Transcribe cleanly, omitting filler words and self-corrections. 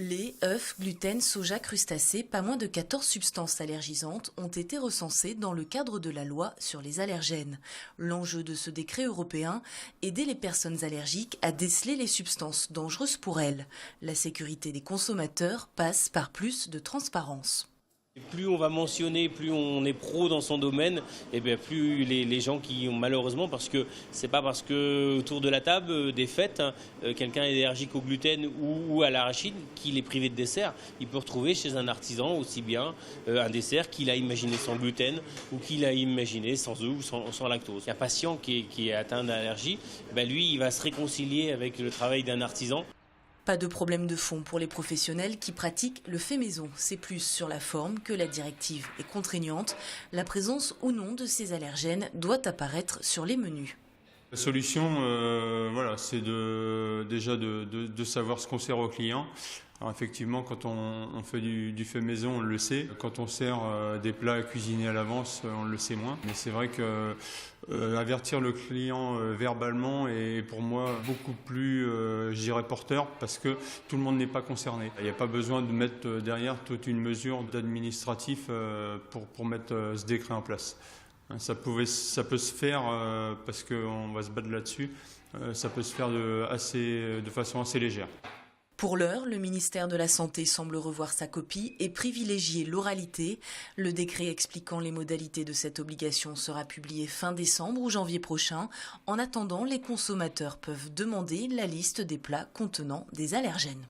Lait, œufs, gluten, soja, crustacés, pas moins de 14 substances allergisantes ont été recensées dans le cadre de la loi sur les allergènes. L'enjeu de ce décret européen, aider les personnes allergiques à déceler les substances dangereuses pour elles. La sécurité des consommateurs passe par plus de transparence. Plus on va mentionner, plus on est pro dans son domaine, et bien plus les gens qui ont malheureusement, parce que c'est pas parce que autour de la table des fêtes, quelqu'un est allergique au gluten ou à l'arachide qu'il est privé de dessert. Il peut retrouver chez un artisan aussi bien un dessert qu'il a imaginé sans gluten ou qu'il a imaginé sans œufs ou sans lactose. Un patient qui est atteint d'allergie, ben lui il va se réconcilier avec le travail d'un artisan. Pas de problème de fond pour les professionnels qui pratiquent le fait maison. C'est plus sur la forme que la directive est contraignante. La présence ou non de ces allergènes doit apparaître sur les menus. La solution, c'est déjà de savoir ce qu'on sert aux clients. Alors effectivement, quand on fait du fait maison, on le sait. Quand on sert des plats cuisinés à l'avance, on le sait moins. Mais c'est vrai que avertir le client verbalement est pour moi beaucoup plus, porteur, parce que tout le monde n'est pas concerné. Il n'y a pas besoin de mettre derrière toute une mesure d'administratif pour mettre ce décret en place. Ça peut se faire, parce qu'on va se battre là-dessus, ça peut se faire de façon assez légère. Pour l'heure, le ministère de la Santé semble revoir sa copie et privilégier l'oralité. Le décret expliquant les modalités de cette obligation sera publié fin décembre ou janvier prochain. En attendant, les consommateurs peuvent demander la liste des plats contenant des allergènes.